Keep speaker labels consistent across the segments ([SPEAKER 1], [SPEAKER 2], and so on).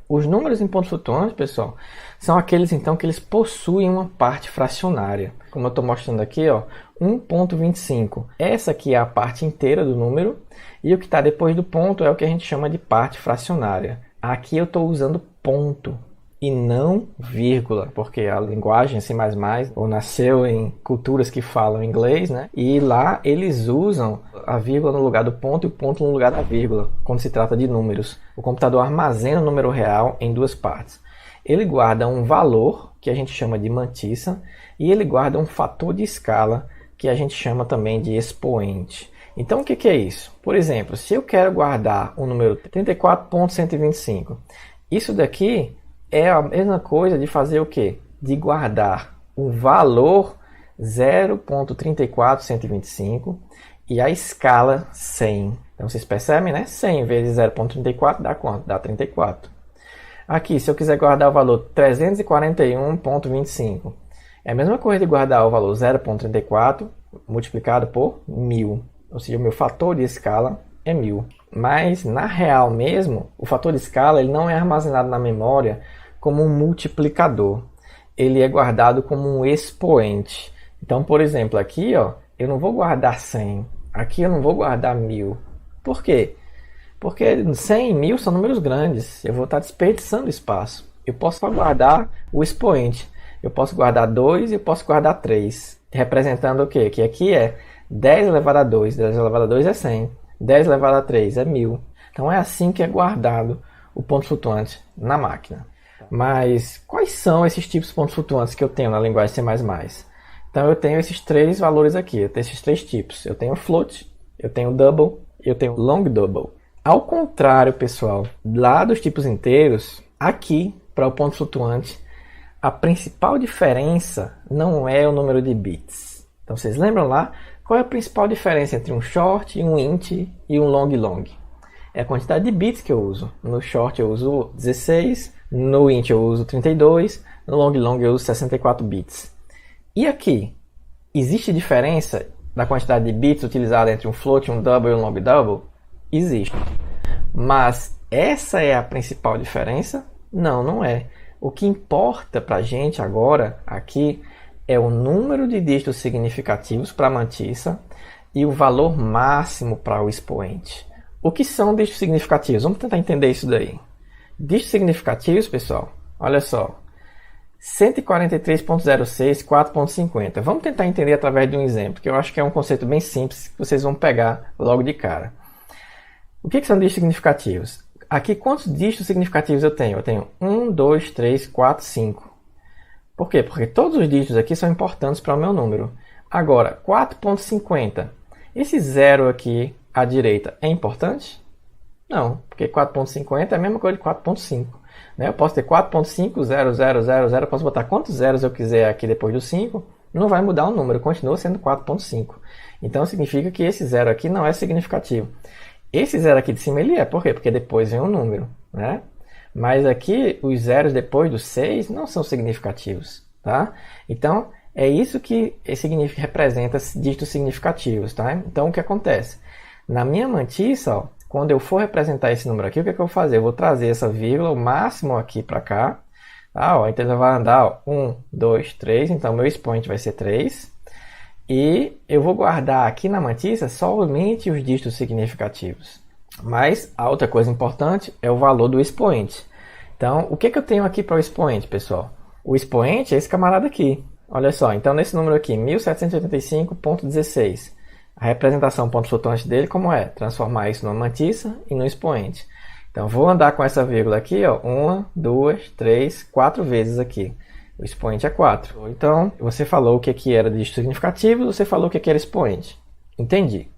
[SPEAKER 1] Os números em pontos flutuantes, pessoal, são aqueles então que eles possuem uma parte fracionária. Como eu estou mostrando aqui, ó, 1,25. Essa aqui é a parte inteira do número e o que está depois do ponto é o que a gente chama de parte fracionária. Aqui eu estou usando ponto e não vírgula, porque a linguagem C++ ou nasceu em culturas que falam inglês, né? E lá eles usam a vírgula no lugar do ponto e o ponto no lugar da vírgula, quando se trata de números. O computador armazena o número real em duas partes. Ele guarda um valor, que a gente chama de mantissa, e ele guarda um fator de escala, que a gente chama também de expoente. Então o que é isso? Por exemplo, se eu quero guardar o número 34.125, isso daqui é a mesma coisa de fazer o quê? De guardar o valor 0.34125 e a escala 100. Então vocês percebem, né? 100 vezes 0.34 dá quanto? Dá 34. Aqui, se eu quiser guardar o valor 341.25, é a mesma coisa de guardar o valor 0.34 multiplicado por 1000. Ou seja, o meu fator de escala é 1000. Mas, na real mesmo, o fator de escala ele não é armazenado na memória como um multiplicador. Ele é guardado como um expoente. Então, por exemplo, aqui ó, eu não vou guardar 100. Aqui eu não vou guardar 1000. Por quê? Porque 100 e 1000 são números grandes. Eu vou estar desperdiçando espaço. Eu posso só guardar o expoente. Eu posso guardar 2 e eu posso guardar 3. Representando o quê? Que aqui é 10 elevado a 2. 10 elevado a 2 é 100. 10 elevado a 3 é 1000. Então é assim que é guardado o ponto flutuante na máquina. Mas quais são esses tipos de pontos flutuantes que eu tenho na linguagem C++? Então eu tenho esses três valores aqui, eu tenho esses três tipos. Eu tenho float, eu tenho double e eu tenho long double. Ao contrário, pessoal, lá dos tipos inteiros, aqui para o ponto flutuante, a principal diferença não é o número de bits. Então vocês lembram lá? Qual é a principal diferença entre um short, um int e um long long? É a quantidade de bits que eu uso. No short eu uso 16, no int eu uso 32, no long long eu uso 64 bits. E aqui, existe diferença da quantidade de bits utilizada entre um float, um double e um long double? Existe. Mas essa é a principal diferença? Não, não é. O que importa para a gente agora, aqui, é o número de dígitos significativos para a mantissa e o valor máximo para o expoente. O que são dígitos significativos? Vamos tentar entender isso daí. Dígitos significativos, pessoal, olha só. 143.06, 4.50. Vamos tentar entender através de um exemplo, que eu acho que é um conceito bem simples, que vocês vão pegar logo de cara. O que são dígitos significativos? Aqui, quantos dígitos significativos eu tenho? Eu tenho 1, 2, 3, 4, 5. Por quê? Porque todos os dígitos aqui são importantes para o meu número. Agora, 4.50. Esse zero aqui à direita é importante? Não, porque 4.50 é a mesma coisa de 4.5. Né? Eu posso ter 4.5, 0, 0, 0, 0. Eu posso botar quantos zeros eu quiser aqui depois do 5. Não vai mudar o número, continua sendo 4.5. Então significa que esse zero aqui não é significativo. Esse zero aqui de cima ele é. Por quê? Porque depois vem um número. Né? Mas aqui os zeros depois do 6 não são significativos. Tá? Então é isso que representa dígitos significativos. Tá? Então o que acontece? Na minha mantissa, ó, quando eu for representar esse número aqui, o que é que eu vou fazer? Eu vou trazer essa vírgula, o máximo aqui para cá. Tá? Ó, então ele vai andar 1, 2, 3. Então meu expoente vai ser 3. E eu vou guardar aqui na mantissa somente os dígitos significativos. Mas a outra coisa importante é o valor do expoente. Então, o que eu tenho aqui para o expoente, pessoal? O expoente é esse camarada aqui. Olha só, então nesse número aqui, 1785.16. A representação ponto flutuante dele como é? Transformar isso numa mantissa e no expoente. Então vou andar com essa vírgula aqui, ó, 1, 2, 3, 4 vezes aqui. O expoente é 4. Então você falou o que era dígito significativo, você falou o que era expoente. Entendi.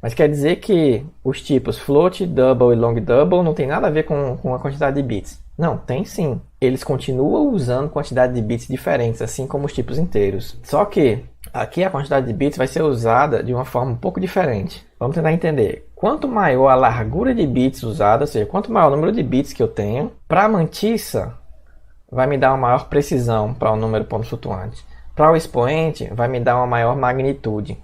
[SPEAKER 1] Mas quer dizer que os tipos float, double e long double não tem nada a ver com a quantidade de bits? Não, tem sim. Eles continuam usando quantidade de bits diferentes, assim como os tipos inteiros. Só que aqui a quantidade de bits vai ser usada de uma forma um pouco diferente. Vamos tentar entender. Quanto maior a largura de bits usada, ou seja, quanto maior o número de bits que eu tenho, para a mantissa vai me dar uma maior precisão para o número ponto flutuante. Para o expoente vai me dar uma maior magnitude.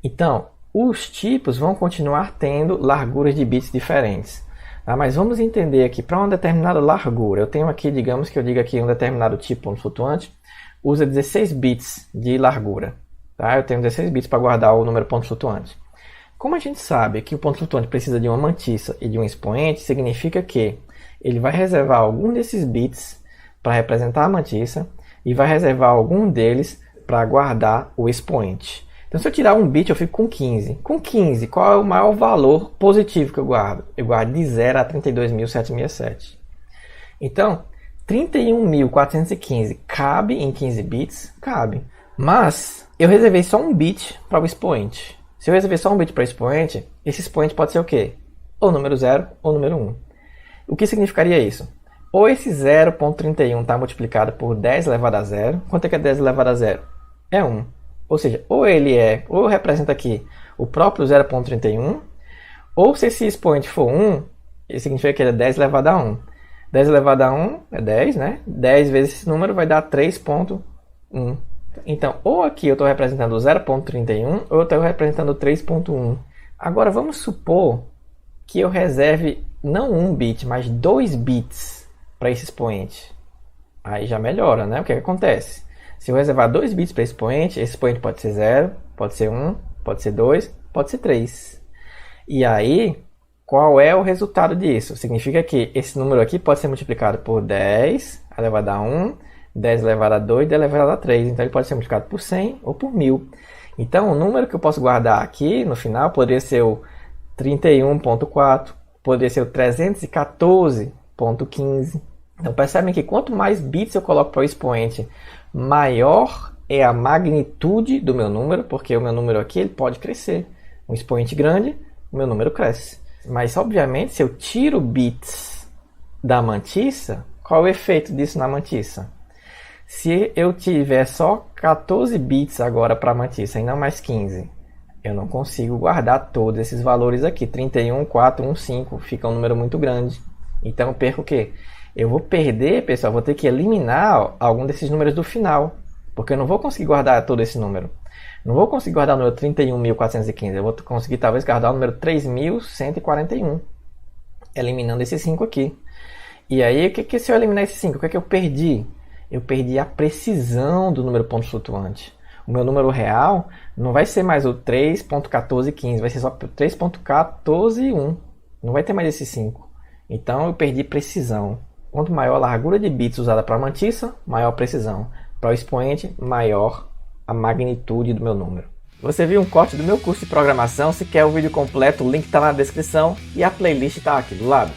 [SPEAKER 1] Então, os tipos vão continuar tendo larguras de bits diferentes. Ah, mas vamos entender aqui, para uma determinada largura, eu tenho aqui, digamos que eu diga aqui um determinado tipo de ponto flutuante, usa 16 bits de largura. Tá? Eu tenho 16 bits para guardar o número ponto flutuante. Como a gente sabe que o ponto flutuante precisa de uma mantissa e de um expoente, significa que ele vai reservar algum desses bits para representar a mantissa e vai reservar algum deles para guardar o expoente. Então, se eu tirar um bit, eu fico com 15. Com 15, qual é o maior valor positivo que eu guardo? Eu guardo de 0 a 32.767. Então, 31.415 cabe em 15 bits? Cabe. Mas eu reservei só um bit para o expoente. Se eu reservei só um bit para o expoente, esse expoente pode ser o quê? Ou número 0 ou número 1. O que significaria isso? Ou esse 0.31 está multiplicado por 10 elevado a 0. Quanto é que é 10 elevado a 0? É 1. Ou seja, ou representa aqui o próprio 0.31, ou se esse expoente for 1, isso significa que ele é 10 elevado a 1. 10 elevado a 1 é 10, né? 10 vezes esse número vai dar 3.1. Então, ou aqui eu estou representando o 0.31, ou eu estou representando o 3.1. Agora, vamos supor que eu reserve não 1 bit, mas 2 bits para esse expoente. Aí já melhora, né? O que acontece? Se eu reservar 2 bits para esse expoente pode ser 0, pode ser 1, pode ser 2, pode ser 3. E aí, qual é o resultado disso? Significa que esse número aqui pode ser multiplicado por 10 elevado a 1, 10 elevado a 2, 10 elevado a 3. Então, ele pode ser multiplicado por 100 ou por 1000. Então, o número que eu posso guardar aqui, no final, poderia ser o 31.4, poderia ser o 314.15. Então, percebem que quanto mais bits eu coloco para o expoente, maior é a magnitude do meu número, porque o meu número aqui ele pode crescer. Um expoente grande, o meu número cresce. Mas, obviamente, se eu tiro bits da mantissa, qual é o efeito disso na mantissa? Se eu tiver só 14 bits agora para a mantissa e não mais 15, eu não consigo guardar todos esses valores aqui. 31, 4, 1, 5, fica um número muito grande. Então, eu perco o quê? Eu vou perder, pessoal, vou ter que eliminar algum desses números do final, porque eu não vou conseguir guardar todo esse número. Não vou conseguir guardar o número 31.415, eu vou conseguir talvez guardar o número 3.141, eliminando esses 5 aqui. E aí, se eu eliminar esses 5, o que é que eu perdi? Eu perdi a precisão do número ponto flutuante. O meu número real não vai ser mais o 3.1415, vai ser só 3.141, não vai ter mais esses 5. Então eu perdi precisão. Quanto maior a largura de bits usada para a mantissa, maior a precisão. Para o expoente, maior a magnitude do meu número. Você viu um corte do meu curso de programação? Se quer o vídeo completo, o link está na descrição e a playlist está aqui do lado.